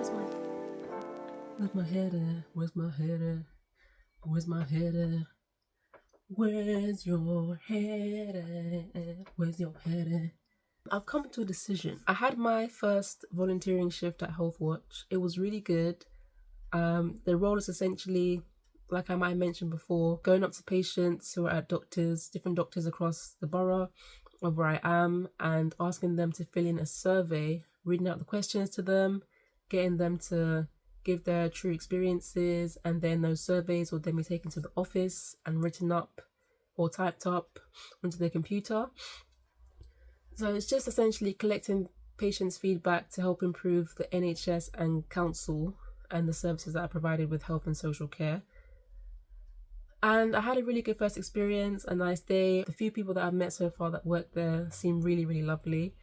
Where's my head at? Where's my head at? Where's my head at? Where's your head at? Where's your head at? I've come to a decision. I had my first volunteering shift at Health Watch. It was really good. The role is essentially, like I might have mentioned before, going up to patients who are at different doctors across the borough of where I am, and asking them to fill in a survey, reading out the questions to them, getting them to give their true experiences, and then those surveys will then be taken to the office and written up or typed up onto their computer. So it's just essentially collecting patients' feedback to help improve the NHS and council and the services that are provided with health and social care. And I had a really good first experience, a nice day. The few people that I've met so far that work there seem really, really lovely.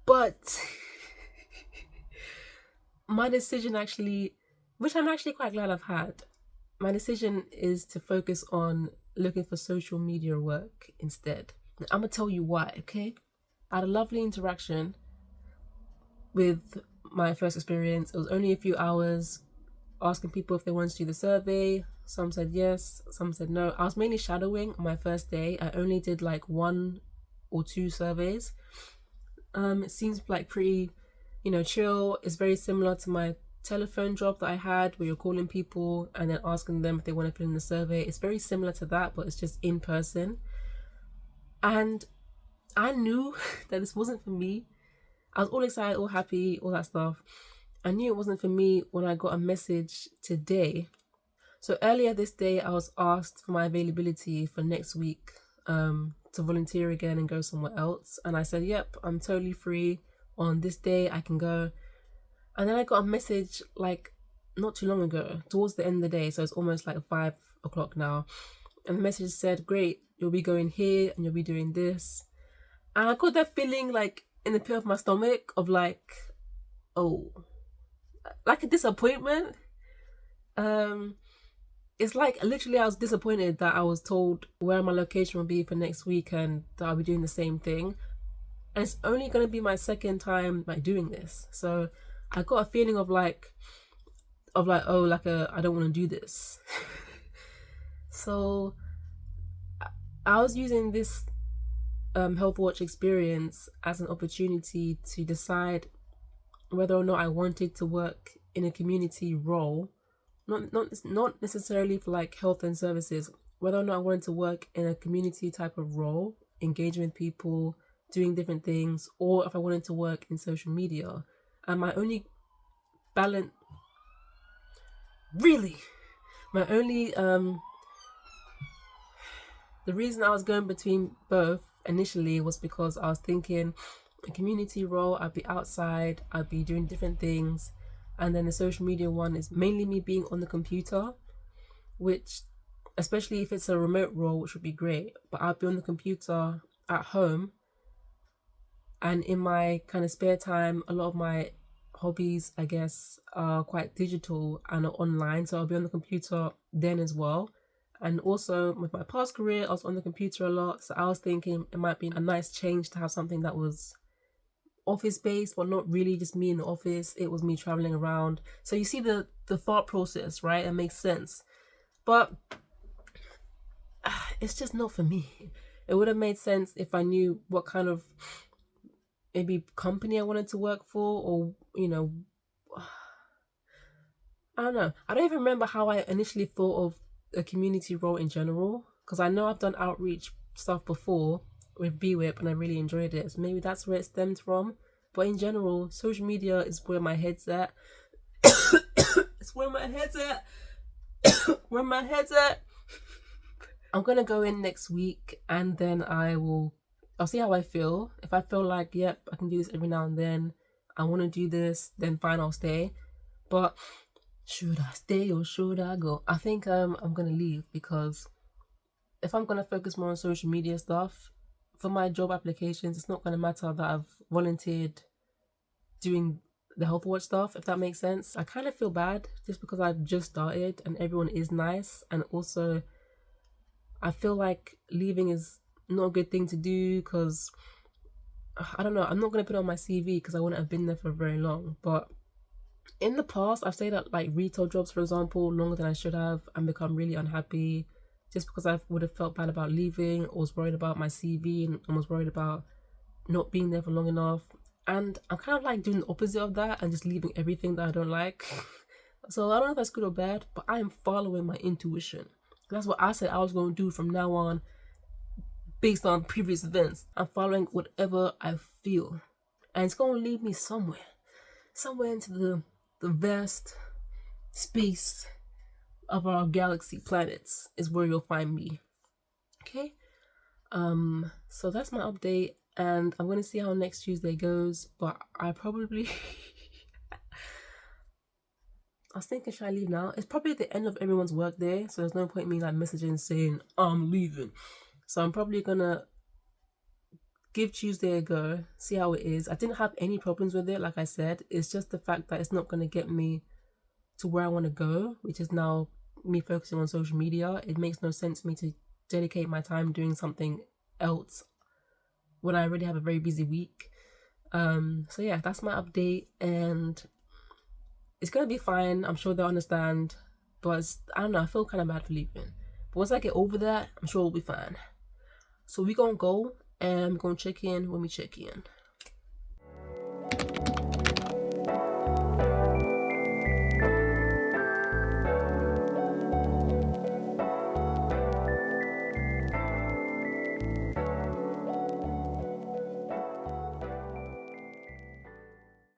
But my decision actually, which I'm actually quite glad I've had, my decision is to focus on looking for social media work instead. I'm going to tell you why, okay? I had a lovely interaction with my first experience. It was only a few hours, asking people if they wanted to do the survey. Some said yes, some said no. I was mainly shadowing on my first day. I only did like 1 or 2 surveys. It seems like pretty, chill. It's very similar to my telephone job that I had, where you're calling people and then asking them if they want to fill in the survey. It's very similar to that, but it's just in person. And I knew that this wasn't for me. I was all excited, all happy, all that stuff. I knew it wasn't for me when I got a message today. So earlier this day, I was asked for my availability for next week to volunteer again and go somewhere else. And I said, yep, I'm totally free. On this day, I can go. And then I got a message like not too long ago, towards the end of the day. So it's almost like 5 o'clock now. And the message said, great, you'll be going here and you'll be doing this. And I got that feeling like in the pit of my stomach of like, oh, like a disappointment. It's like literally I was disappointed that I was told where my location will be for next week and that I'll be doing the same thing. And it's only going to be my second time doing this. So I got a feeling of like, I don't want to do this. So I was using this Health Watch experience as an opportunity to decide whether or not I wanted to work in a community role, not necessarily for like health and services, whether or not I wanted to work in a community type of role, engaging with people, doing different things, or if I wanted to work in social media. And my only the reason I was going between both initially was because I was thinking a community role, I'd be outside, I'd be doing different things, and then the social media one is mainly me being on the computer, which, especially if it's a remote role, which would be great, but I'll be on the computer at home, and in my kind of spare time, a lot of my hobbies, I guess, are quite digital and are online, so I'll be on the computer then as well. And also with my past career, I was on the computer a lot, so I was thinking it might be a nice change to have something that was office-based, but not really just me in the office. It was me traveling around. So you see the thought process, right? It makes sense. But it's just not for me. It would have made sense if I knew what kind of maybe company I wanted to work for, or, I don't know. I don't even remember how I initially thought of a community role in general, because I know I've done outreach stuff before with BWIP and I really enjoyed it, so maybe that's where it stemmed from. But in general, social media is where my head's at. It's where my head's at. Where my head's at. I'm gonna go in next week and then I'll see how I feel. If I feel like, yep, I can do this every now and then, I want to do this, then fine, I'll stay. But should I stay or should I go? I think I'm gonna leave, because if I'm gonna focus more on social media stuff for my job applications, it's not gonna matter that I've volunteered doing the Health Watch stuff, if that makes sense. I kind of feel bad just because I've just started and everyone is nice, and also I feel like leaving is not a good thing to do, because I don't know, I'm not gonna put it on my CV because I wouldn't have been there for very long, but In the past, I've stayed at like retail jobs, for example, longer than I should have and become really unhappy just because I would have felt bad about leaving, or was worried about my CV, and was worried about not being there for long enough. And I'm kind of like doing the opposite of that and just leaving everything that I don't like. So I don't know if that's good or bad, but I am following my intuition. That's what I said I was going to do from now on based on previous events. I'm following whatever I feel. And it's going to lead me somewhere into the vast space of our galaxy planets is where you'll find me. Okay? So that's my update, and I'm gonna see how next Tuesday goes, but I probably I was thinking, should I leave now? It's probably the end of everyone's work day, so there's no point in me like messaging saying I'm leaving. So I'm probably gonna give Tuesday a go, see how it is. I didn't have any problems with it, like I said. It's just the fact that it's not gonna get me to where I want to go, which is now me focusing on social media. It makes no sense for me to dedicate my time doing something else when I already have a very busy week. So yeah, that's my update, and it's gonna be fine. I'm sure they'll understand, but I don't know, I feel kind of bad for leaving. But once I get over that, I'm sure we'll be fine. So we gonna go and we're gonna check in when we check in.